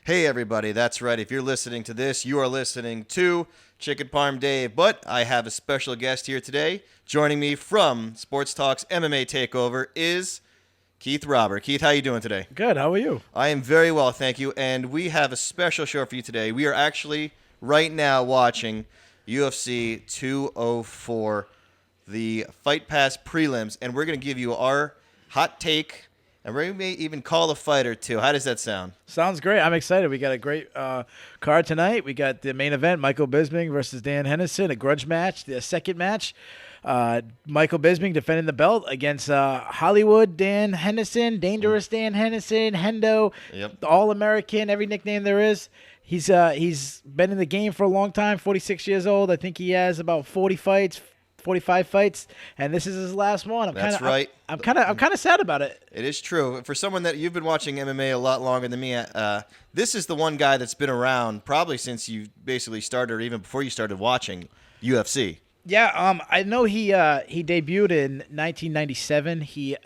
Hey, everybody, that's right. If you're listening to this, you are listening to Chicken Parm Dave. But I have a special guest here today. Joining me from Sports Talk's MMA Takeover is Keith Robert. Keith, how you doing today? Good. How are you? I am very well, thank you. And we have a special show for you today. We are actually right now watching UFC 204, the Fight Pass prelims, and we're going to give you our hot take. And we may even call a fight or two. How does that sound? Sounds great. I'm excited. We got a great card tonight. We got the main event, Michael Bisping versus Dan Henderson, a grudge match, the second match. Michael Bisping defending the belt against Hollywood Dan Henderson, Dangerous Dan Henderson, Hendo, All-American, every nickname there is. He's been in the game for a long time, 46 years old. I think he has about 45 fights, and this is his last one. That's right. I'm kind of sad about it. It is true. For someone that you've been watching MMA a lot longer than me, this is the one guy that's been around probably since you basically started, or even before you started watching UFC. Yeah, I know he debuted in 1997. He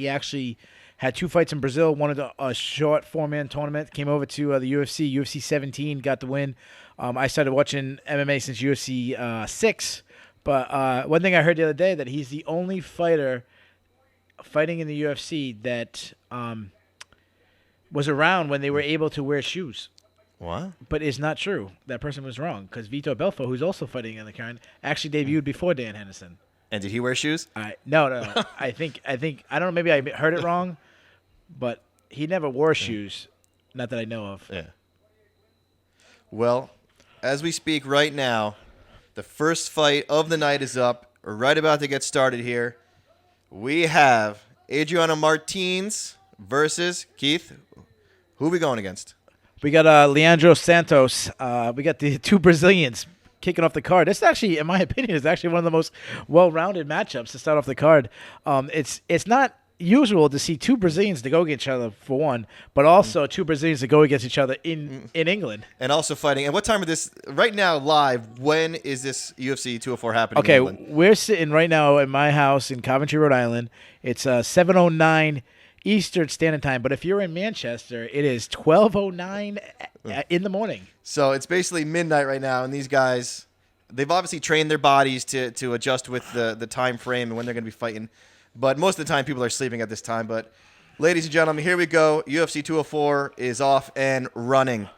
actually had 2 fights in Brazil, one of a short 4-man tournament. Came over to the UFC 17, got the win. I started watching MMA since UFC 6. But one thing I heard the other day, that he's the only fighter fighting in the UFC that was around when they were able to wear shoes. What? But it's not true. That person was wrong, because Vitor Belfort, who's also fighting in the card, actually debuted before Dan Henderson. And did he wear shoes? No. I think I don't know. Maybe I heard it wrong, but he never wore shoes. Not that I know of. Yeah. Well, as we speak right now, the first fight of the night is up. We're right about to get started here. We have Adriano Martins versus Keith. Who are we going against? We got Leonardo Santos. We got the 2 Brazilians kicking off the card. This actually, in my opinion, is actually one of the most well-rounded matchups to start off the card. It's not usual to see 2 Brazilians to go against each other, for one, but also 2 Brazilians to go against each other in England. And also fighting. And what time is this? Right now, live, when is this UFC 204 happening in Okay, England? we're sitting right now in my house in Coventry, Rhode Island. It's 7:09 Eastern Standard Time, but if you're in Manchester, it is 12:09 in the morning. So it's basically midnight right now, and these guys, they've obviously trained their bodies to adjust with the time frame and when they're going to be fighting. But most of the time, people are sleeping at this time. But, ladies and gentlemen, here we go. UFC 204 is off and running.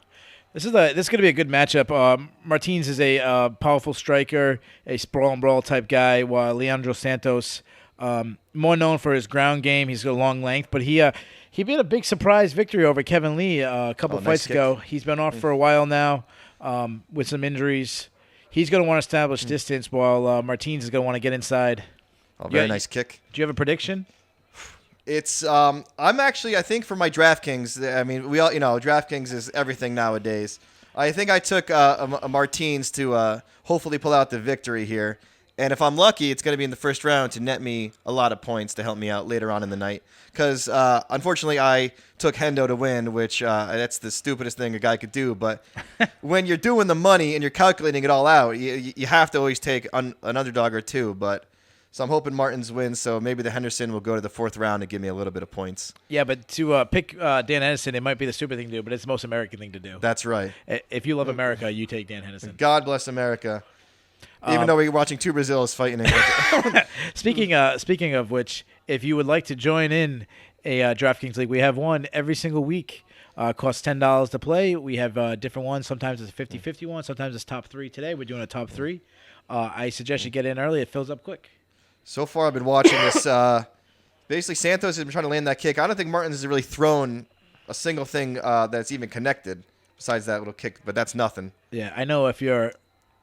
This is going to be a good matchup. Martins is a powerful striker, a sprawl and brawl type guy, while Leandro Santos, more known for his ground game. He's got a long length, but he made a big surprise victory over Kevin Lee a couple fights ago. He's been off for a while now with some injuries. He's going to want to establish distance, while Martins is going to want to get inside. Oh, very nice kick. Do you have a prediction? It's I'm actually, I think, for my DraftKings. I mean, we all, DraftKings is everything nowadays. I think I took a Martins to hopefully pull out the victory here. And if I'm lucky, it's going to be in the first round to net me a lot of points to help me out later on in the night. Because, unfortunately, I took Hendo to win, which that's the stupidest thing a guy could do. But when you're doing the money and you're calculating it all out, you have to always take an underdog or two. So I'm hoping Martins wins, so maybe the Henderson will go to the 4th round and give me a little bit of points. Yeah, but to pick Dan Henderson, it might be the stupid thing to do, but it's the most American thing to do. That's right. If you love America, you take Dan Henderson. God bless America. Even though we're watching 2 Brazils fighting in England. Speaking of which, if you would like to join in a DraftKings league, we have one every single week. Costs $10 to play. We have different ones. Sometimes it's a 50-50 one. Sometimes it's top 3. Today we're doing a top 3. I suggest you get in early. It fills up quick. So far, I've been watching this. Basically, Santos has been trying to land that kick. I don't think Martins has really thrown a single thing that's even connected besides that little kick, but that's nothing. Yeah, I know if you're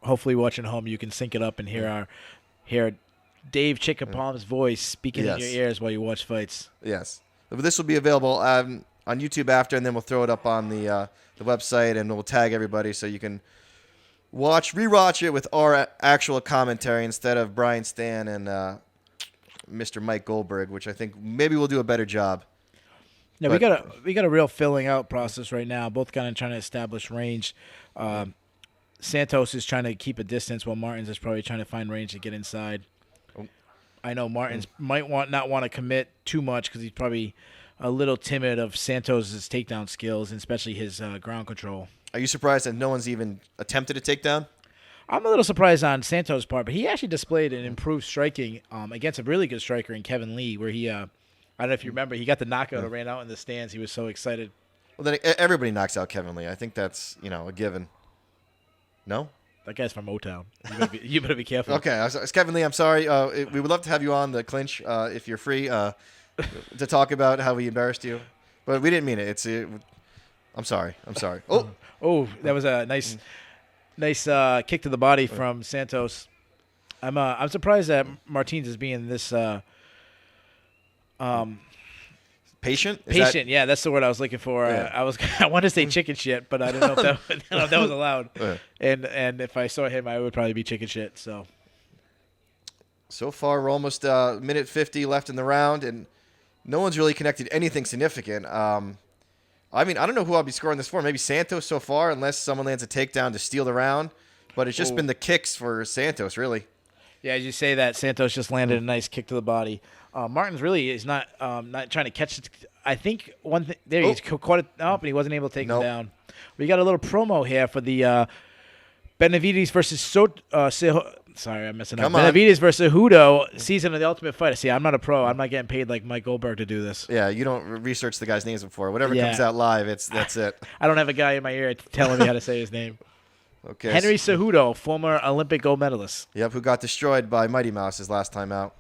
hopefully watching at home, you can sync it up and hear Dave Chicken Palm's voice speaking in your ears while you watch fights. Yes. This will be available on YouTube after, and then we'll throw it up on the website, and we'll tag everybody so you can rewatch it with our actual commentary instead of Brian Stan and Mr. Mike Goldberg, which I think maybe we'll do a better job. No, we got a real filling out process right now. Both kind of trying to establish range. Santos is trying to keep a distance, while Martins is probably trying to find range to get inside. I know Martins might not want to commit too much because he's probably a little timid of Santos' takedown skills, and especially his ground control. Are you surprised that no one's even attempted a takedown? I'm a little surprised on Santos' part, but he actually displayed an improved striking against a really good striker in Kevin Lee, where he, I don't know if you remember, he got the knockout and ran out in the stands. He was so excited. Well, then everybody knocks out Kevin Lee. I think that's, a given. No? That guy's from Motown. You better be careful. Okay, it's Kevin Lee. I'm sorry. We would love to have you on the Clinch if you're free to talk about how we embarrassed you, but we didn't mean it. I'm sorry. Oh, that was a nice kick to the body from Santos. I'm surprised that Martins is being this patient. Patient, yeah, that's the word I was looking for. Yeah. I wanted to say chicken shit, but I didn't know if that was allowed. Yeah. And if I saw him, I would probably be chicken shit. So far, we're almost minute 50 left in the round, and no one's really connected anything significant. I don't know who I'll be scoring this for. Maybe Santos so far, unless someone lands a takedown to steal the round. But it's just been the kicks for Santos, really. Yeah, as you say that, Santos just landed a nice kick to the body. Martins really is not trying to catch it. I think one thing there he's caught it up, and he wasn't able to take him down. We got a little promo here for the Benavides versus Sorry, I'm messing up. Benavides versus Hudo season of the Ultimate Fighter. See, I'm not a pro. I'm not getting paid like Mike Goldberg to do this. Yeah, you don't research the guy's names before. Whatever comes out live, that's it. I don't have a guy in my ear telling me how to say his name. Okay. Henry Cejudo, former Olympic gold medalist. Yep, who got destroyed by Mighty Mouse his last time out.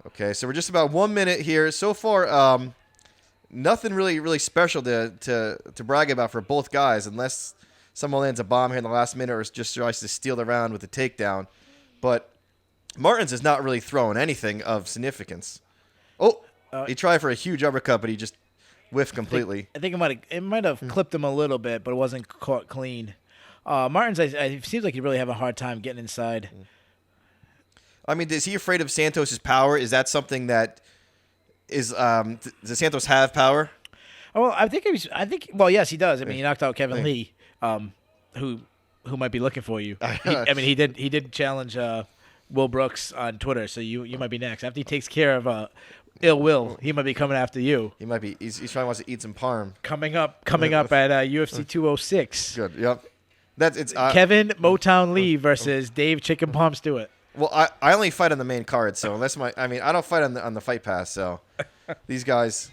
Okay, so we're just about 1 minute here. So far, nothing really special to brag about for both guys, unless someone lands a bomb here in the last minute or just tries to steal the round with a takedown. But Martins is not really throwing anything of significance. He tried for a huge uppercut, but he just whiffed completely. I think it might have clipped him a little bit, but it wasn't caught clean. Martins, it seems like he really have a hard time getting inside. I mean, is he afraid of Santos' power? Is that something that is? Does Santos have power? Well, Well, yes, he does. I mean, he knocked out Kevin Lee, who might be looking for you. He did challenge Will Brooks on Twitter, so you might be next. After he takes care of ill will, he might be coming after you. He might be. He's trying to eat some parm. Coming up at UFC 206. Good. Yep. It's Kevin Motown Lee versus Dave Chicken Palm Stewart. Well, I only fight on the main card, so I don't fight on the Fight Pass. So these guys.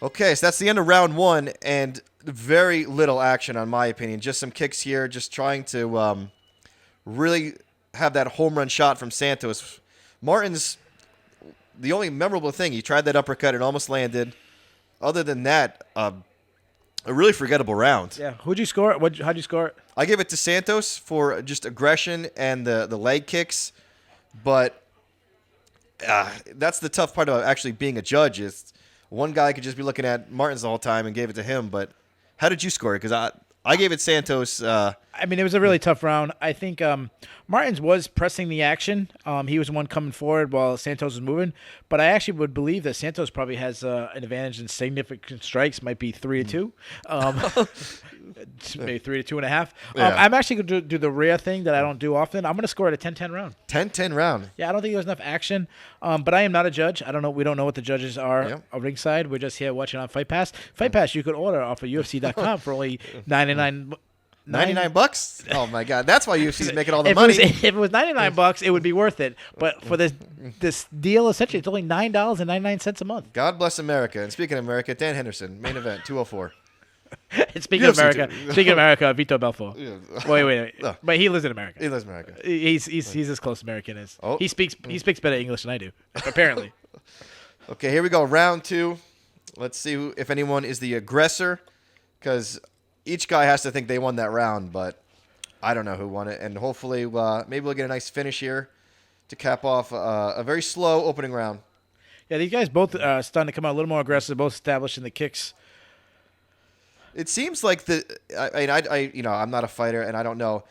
Okay, so that's the end of round one, and very little action, in my opinion. Just some kicks here, just trying to really have that home run shot from Santos. Martins, the only memorable thing, he tried that uppercut, it almost landed. Other than that, a really forgettable round. Yeah, who'd you score it? How'd you score it? I give it to Santos for just aggression and the leg kicks, but that's the tough part about actually being a judge is one guy could just be looking at Martins the whole time and gave it to him, but how did you score it? Because I gave it Santos. It was a really tough round. I think Martins was pressing the action. He was the one coming forward while Santos was moving. But I actually would believe that Santos probably has an advantage in significant strikes. Might be 3-2. Maybe 3-2.5. Yeah. I'm actually going to do the rare thing that I don't do often. I'm going to score it a 10-10 round. 10-10 round. Yeah, I don't think there's enough action. But I am not a judge. I don't know. We don't know what the judges are ringside. We're just here watching on Fight Pass. Fight Pass you could order off of UFC.com for only $99. $99? Oh my God, that's why UFC's making all the money. If it was $99, it would be worth it. But for this deal, essentially, it's only $9.99 a month. God bless America. And speaking of America, Dan Henderson, main event 204. Speaking of America, Vito Belfort. Yeah. Wait. But he lives in America. He lives in America. He's as close to American as he speaks better English than I do, apparently. Okay, here we go. Round two. Let's see if anyone is the aggressor, because each guy has to think they won that round, but I don't know who won it. And hopefully, maybe we'll get a nice finish here to cap off a very slow opening round. Yeah, these guys both starting to come out a little more aggressive, both establishing the kicks. It seems like I'm not a fighter, and I don't know.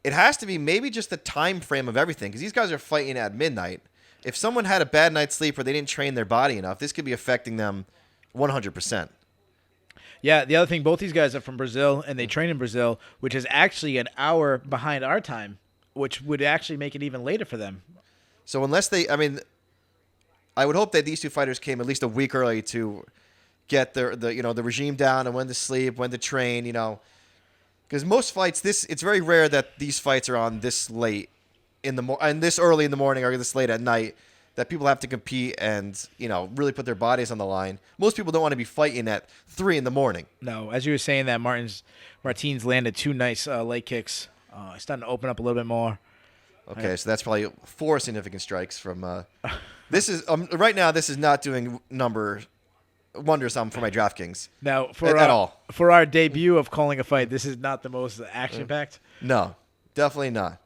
It has to be maybe just the time frame of everything, because these guys are fighting at midnight. If someone had a bad night's sleep or they didn't train their body enough, this could be affecting them 100%. Yeah, the other thing, both these guys are from Brazil, and they train in Brazil, which is actually an hour behind our time, which would actually make it even later for them. So unless I I would hope that these two fighters came at least a week early to get the regime down and when to sleep, when to train. Because most fights, it's very rare that these fights are on this late and this early in the morning or this late at night that people have to compete and really put their bodies on the line. Most people don't want to be fighting at 3 in the morning. No, as you were saying that, Martins landed 2 nice leg kicks. He's starting to open up a little bit more. Okay, so that's probably 4 significant strikes from. This is right now. This is not doing wonders for my DraftKings. Now, at all for our debut of calling a fight, this is not the most action-packed. No, definitely not.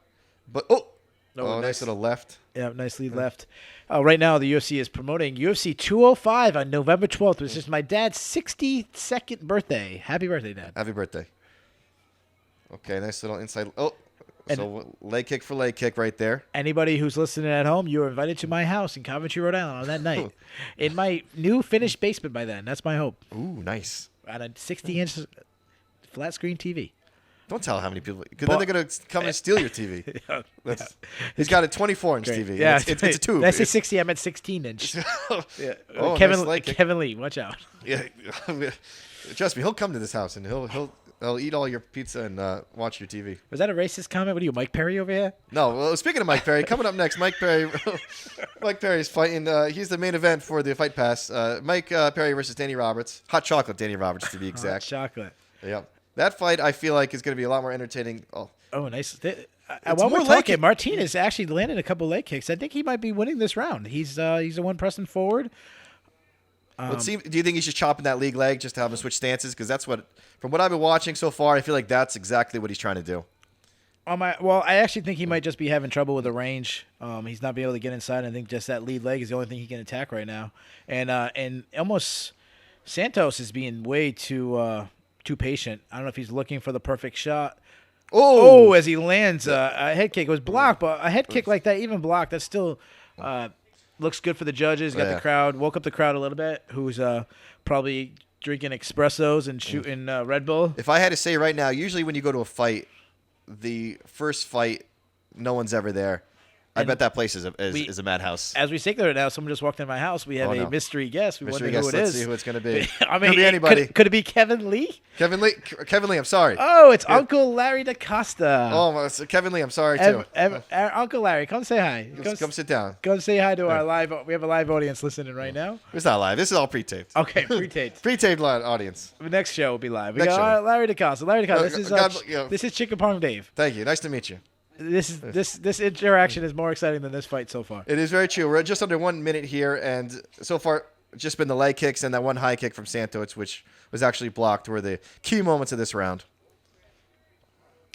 But nice little left. Yeah, nice lead left. Right now, the UFC is promoting UFC 205 on November 12th, which is my dad's 62nd birthday. Happy birthday, Dad. Happy birthday. Okay, nice little inside. So leg kick for leg kick right there. Anybody who's listening at home, you are invited to my house in Coventry, Rhode Island on that night. In my new finished basement by then. That's my hope. Ooh, nice. On a 60-inch flat screen TV. Don't tell how many people, because then they're going to come and steal your TV. He's got a 24-inch TV. Yeah, it's a tube. Did I say 60? I meant 16-inch. Yeah. Nice Kevin Lee, watch out. Yeah, trust me, he'll come to this house and he'll eat all your pizza and watch your TV. Was that a racist comment? What are you, Mike Perry over here? No. Well, speaking of Mike Perry, coming up next, Mike Perry. Mike Perry's fighting. He's the main event for the Fight Pass. Mike Perry versus Danny Roberts. Hot chocolate Danny Roberts, to be exact. Hot chocolate. Yep. That fight, I feel like, is going to be a lot more entertaining. Oh, nice. While we're talking, Martinez actually landed a couple leg kicks. I think he might be winning this round. He's the one pressing forward. Let's see. Do you think he's just chopping that league leg just to have him switch stances? Because from what I've been watching so far, I feel like that's exactly what he's trying to do. I actually think he might just be having trouble with the range. He's not being able to get inside. I think just that lead leg is the only thing he can attack right now. And almost Santos is being way too patient. I don't know if he's looking for the perfect shot. Oh, as he lands a head kick. It was blocked, but a head kick like that, even blocked, that still looks good for the judges. Got the crowd, woke up the crowd a little bit, who's probably drinking espressos and shooting Red Bull. If I had to say right now, usually when you go to a fight, the first fight, no one's ever there. I bet that place is a madhouse. As we say there now, someone just walked in my house. We have a mystery guest. We wonder who it Let's is. see who it's going to be. I mean, could be anybody. Could it be Kevin Lee? Kevin Lee, I'm sorry. Oh, it's Uncle Larry DaCosta. Oh, Kevin Lee, I'm sorry too. Uncle Larry, come say hi. Come sit down. Come say hi to our live. We have a live audience listening right now. It's not live. This is all pre-taped. Okay, pre-taped. Pre-taped audience. The next show will be live. Next show. Larry DaCosta. Larry DaCosta. This is Chicken Parm Dave. Thank you. Nice to meet you. This interaction is more exciting than this fight so far. It is very true. We're just under 1 minute here, and so far just been the leg kicks and that one high kick from Santos, which was actually blocked, were the key moments of this round.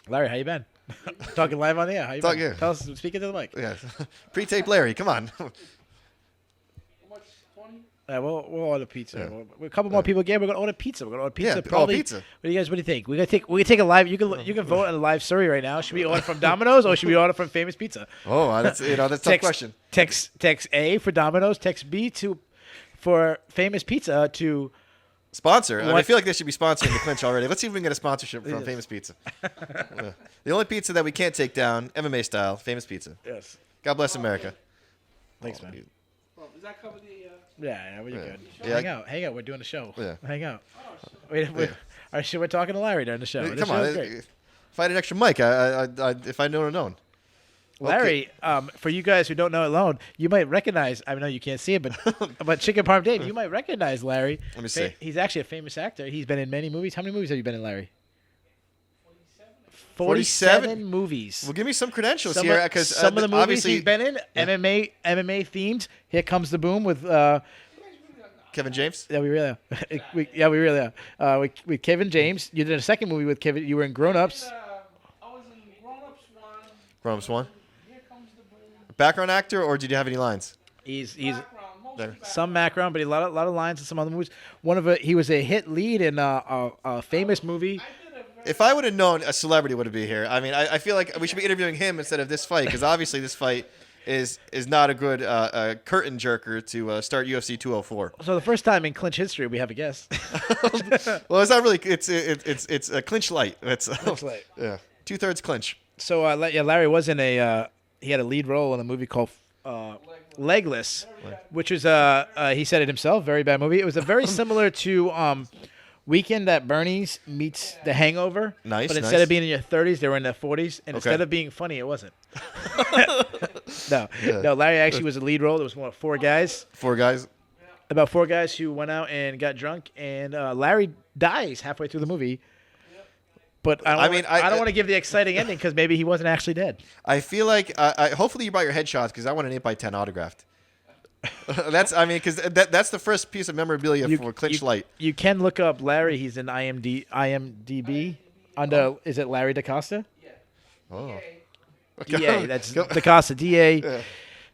Larry, how you been? Talking live on the air. How you been? Yeah. Tell us, speak into the mic. Yeah. Pre-taped Larry, come on. We'll order pizza. Yeah. A couple more people again. We're gonna order pizza. Yeah, probably. Pizza. What do you guys think? We can take a live. You can vote on a live story right now. Should we order from Domino's or should we order from Famous Pizza? Oh, that's a tough question. Text A for Domino's. Text B for Famous Pizza to sponsor. I feel like they should be sponsoring the Clinch already. Let's see if we can get a sponsorship from Famous Pizza. The only pizza that we can't take down, MMA style, Famous Pizza. Yes. God bless America. Thanks, man. Does that cover the? Yeah, we're good. Yeah. Hang out. We're doing a show. Yeah. Hang out. We're talking to Larry during the show. Come on. If I had an extra mic, if I'd known. Larry, for you guys who don't know it alone, you might recognize, I know you can't see it, but Chicken Parm Dave, you might recognize Larry. Let me see. He's actually a famous actor. He's been in many movies. How many movies have you been in, Larry? 47 movies. Well, give me some credentials here, because some of the movies he's been in, MMA themed. Here Comes the Boom with Kevin James. Yeah, we really are. With Kevin James, you did a second movie with Kevin. You were in Grown Ups. I was in Grown Ups 1. Grown Ups 1. Here Comes the Boom. Background actor, or did you have any lines? He's There. some background, but a lot of lines in some other movies. He was a hit lead in a famous movie. If I would have known a celebrity would be here, I mean, I feel like we should be interviewing him instead of this fight, because obviously this fight is not a good curtain jerker to start UFC 204. So the first time in Clinch history we have a guest. Well, it's not really. It's a Clinch light. It's Clinch light. Yeah, 2/3 Clinch. So Larry was in he had a lead role in a movie called Legless, which was he said it himself, very bad movie. It was a very similar to Weekend at Bernie's meets The Hangover. Nice, but instead nice. of being in your 30s, they were in their 40s, and instead of being funny, it wasn't. No, Larry actually was a lead role. There was more 4 guys. 4 guys. About 4 guys who went out and got drunk, and Larry dies halfway through the movie. But I don't want to give the exciting ending because maybe he wasn't actually dead. I feel like hopefully you brought your headshots because I want an 8x10 autographed. Because that's the first piece of memorabilia for Clinch Light. You can look up Larry. He's in IMDb. Under is it Larry DaCosta? Yeah. Oh. DA. That's DaCosta. DA.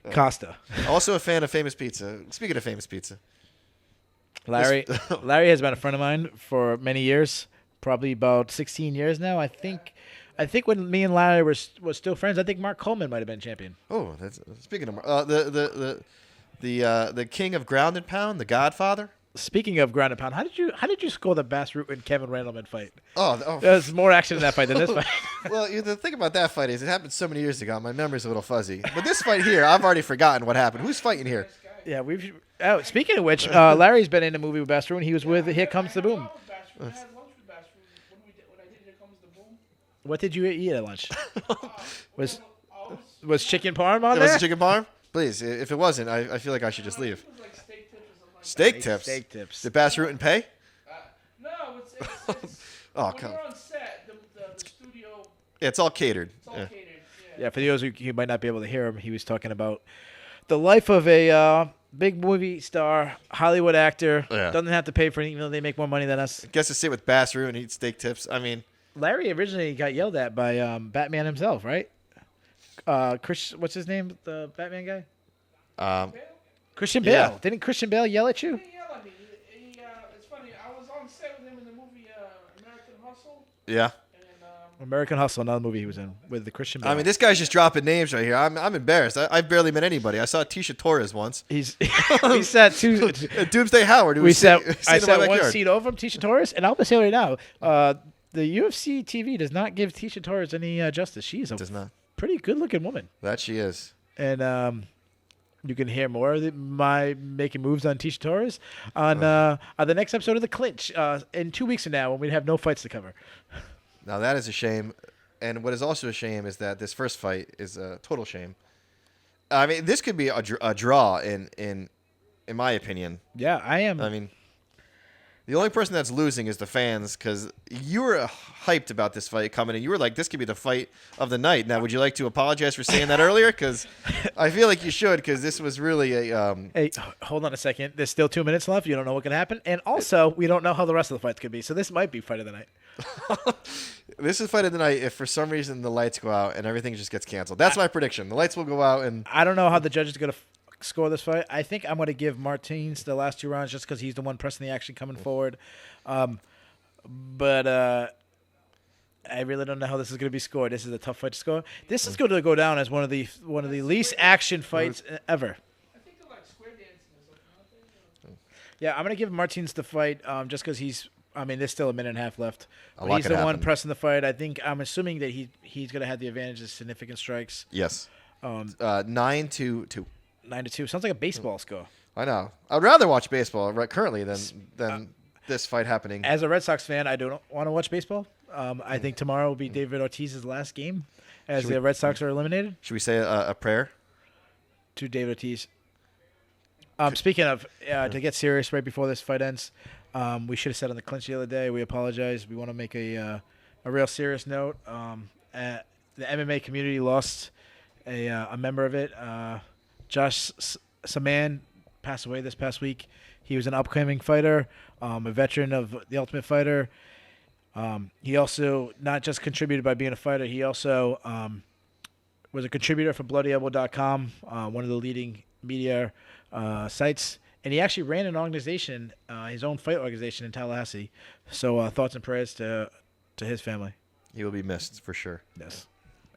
Costa. Also a fan of Famous Pizza. Speaking of Famous Pizza, Larry has been a friend of mine for many years. Probably about 16 years now. I think when me and Larry were still friends, I think Mark Coleman might have been champion. oh, that's speaking of the king of ground and pound, the Godfather. Speaking of ground and pound, how did you score the Bass Root and Kevin Randleman fight? Oh. There's more action in that fight than this fight. Well, the thing about that fight is it happened so many years ago. My memory's a little fuzzy. But this fight here, I've already forgotten what happened. Who's fighting here? Yeah, we've. Oh, speaking of which, Larry's been in a movie with Bass Root. He was with Here Comes the Boom. I had lunch with Bass Rutten. When I did Here Comes the Boom. What did you eat at lunch? Was chicken parm on It there? was a chicken parm? Please, if it wasn't, I feel like I should just leave. It was like steak tips or something like Steak tips? Steak tips. Did Bass Rutten pay? that. No, it's Oh, when come you're on set, the studio, Yeah, it's all catered. it's all Yeah. catered. Yeah, for those who might not be able to hear him, he was talking about the life of a big movie star, Hollywood actor. Yeah. Doesn't have to pay for it, even though they make more money than us. Gets to sit with Bass Rutten and eat steak tips. I mean, Larry originally got yelled at by Batman himself, right? What's his name? The Batman guy? Christian Bale. Yeah. Didn't Christian Bale yell at you? He didn't yell at me. It's funny. I was on set with him in the movie American Hustle, yeah. and American Hustle, another movie he was in with the Christian Bale. I mean, this guy's just dropping names right here. I'm embarrassed. I've barely met anybody. I saw Tisha Torres once. he sat two. Doomsday Howard. I sat in my one backyard. seat over from Tisha Torres, and I'll just say right now, the UFC TV does not give Tisha Torres any justice. She is a Does not. pretty good-looking woman, That she is. and you can hear more of my making moves on Tisha Torres on the next episode of the Clinch in 2 weeks from now when we have no fights to cover. Now that is a shame, and what is also a shame is that this first fight is a total shame. I mean, this could be a draw in my opinion. Yeah, I am. I mean, the only person that's losing is the fans because you were hyped about this fight coming, and you were like, "This could be the fight of the night." Now, would you like to apologize for saying that earlier? Because I feel like you should, because this was really a. Hey, hold on a second. There's still 2 minutes left. You don't know what can happen, and also we don't know how the rest of the fights could be. So this might be fight of the night. This is fight of the night if for some reason the lights go out and everything just gets canceled. That's my prediction. The lights will go out and I don't know how the judges are going to score this fight. I think I'm going to give Martins the last 2 rounds just because he's the one pressing the action coming forward. But I really don't know how this is going to be scored. This is a tough fight to score. This is going to go down as one of the least action fights ever. I think they're like square dancing or something, aren't they? Yeah, I'm going to give Martins the fight just because he's. I mean, there's still a minute and a half left. But lot he's could the one happen. pressing the fight. I'm assuming that he's going to have the advantage of significant strikes. yes, 9-2. 9-2 sounds like a baseball score. I know. I'd rather watch baseball right currently than this fight happening. As a Red Sox fan, I don't want to watch baseball. I think tomorrow will be David Ortiz's last game as the Red Sox are eliminated Should we say a prayer? to David Ortiz. Speaking of, to get serious right before this fight ends, we should have said on the Clinch the other day, we apologize. We want to make a real serious note. The MMA community lost a member of it. Josh Saman passed away this past week. He was an upcoming fighter, a veteran of The Ultimate Fighter. He also not just contributed by being a fighter, he also was a contributor for BloodyElbow.com, one of the leading media sites. And he actually ran an organization, his own fight organization in Tallahassee. So thoughts and prayers to his family. He will be missed for sure. Yes.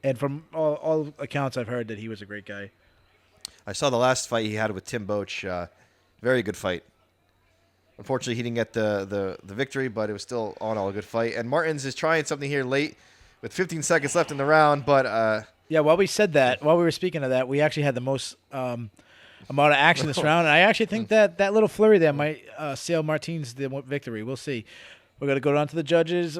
And from all accounts I've heard that he was a great guy. I saw the last fight he had with Tim Boach. Very good fight. Unfortunately, he didn't get the victory, but it was still all a good fight. And Martins is trying something here late with 15 seconds left in the round, but Yeah, while we were speaking of that, we actually had the most amount of action this round. And I actually think that little flurry there might sail Martins the victory. We'll see. We're going to go down to the judges.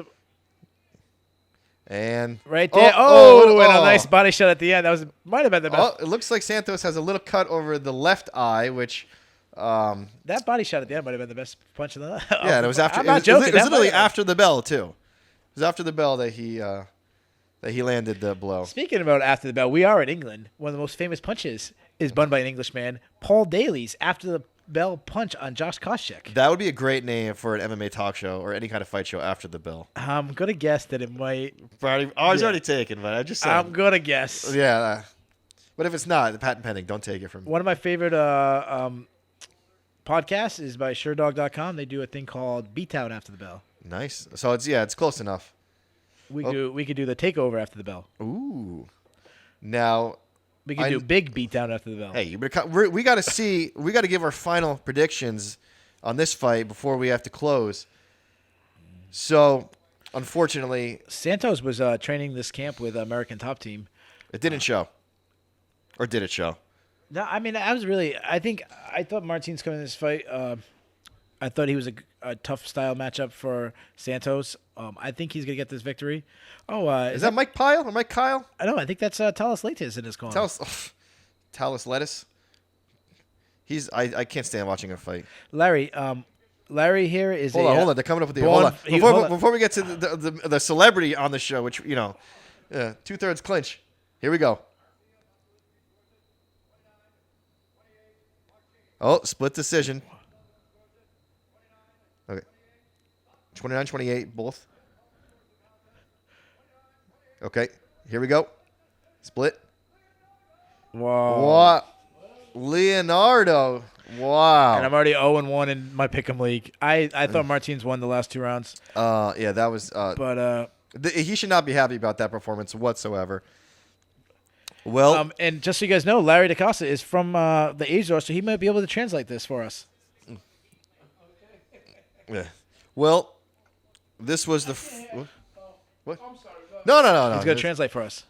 And right there. And a oh. nice body shot at the end. Might have been the best. Oh, it looks like Santos has a little cut over the left eye, which That body shot at the end might have been the best punch of the night. yeah, and it was after. I'm not joking. It was literally after the bell too. It was after the bell that he landed the blow. Speaking about after the bell, we are in England. One of the most famous punches is done by an Englishman, Paul Daly's after the bell punch on Josh Koscheck. That would be a great name for an MMA talk show or any kind of fight show after the bell. I'm gonna guess that it might. It's already taken, but I just said. I'm gonna guess. Yeah, but if it's not, the patent pending. Don't take it from me. One of my favorite podcasts is by SureDog.com. They do a thing called Beatdown after the bell. Nice. So it's close enough. We could do the takeover after the bell. Ooh. Now. We could do big beatdown after the bell. Hey, we got to give our final predictions on this fight before we have to close. So, unfortunately, Santos was training this camp with American Top Team. it didn't show. Or did it show? No, I mean, I thought Martins coming in this fight. I thought he was a tough style matchup for Santos. I think he's gonna get this victory. Is that Mike Pyle or Mike Kyle? I know. I think that's Talis Leites in his corner. Talis Lettuce. I can't stand watching a fight. Larry here is Hold on. They're coming up with the hold on. Before we get to the celebrity on the show, which 2/3 clinch. Here we go. Oh, split decision. Okay. 29-28, both. Okay, here we go. Split. Wow. What? Leonardo. Wow. And I'm already 0-1 in my pick'em league. I thought Martins won the last two rounds. Yeah, that was. But he should not be happy about that performance whatsoever. Well, and just so you guys know, Larry DaCosta is from the Azores, so he might be able to translate this for us. yeah. Well, this was the. What? I'm sorry. No. He's going to translate for us.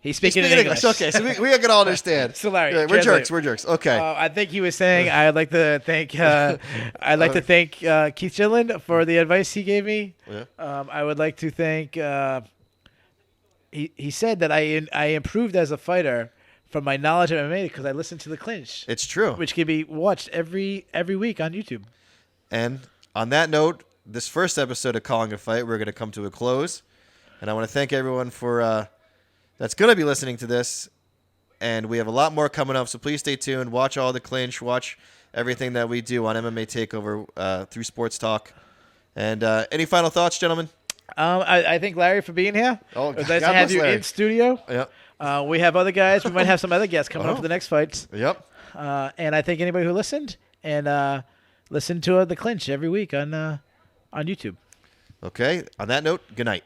He's speaking in English. Okay, so we can all understand. So Larry, yeah, we're jerks. Okay. I think he was saying I'd like to thank Keith Chilland for the advice he gave me. Yeah. I would like to thank. He said that I improved as a fighter from my knowledge of MMA because I listened to the Clinch. It's true. Which can be watched every week on YouTube. And on that note, this first episode of Calling a Fight, we're going to come to a close. And I want to thank everyone for that's going to be listening to this. And we have a lot more coming up, so please stay tuned. Watch all the Clinch. Watch everything that we do on MMA TakeOver through Sports Talk. And any final thoughts, gentlemen? I thank Larry for being here. Oh, it was nice to have you in studio. Yep. We have other guys. We might have some other guests coming up for the next fights. Yep. And I thank anybody who listened and listen to the Clinch every week on YouTube. Okay. On that note, good night.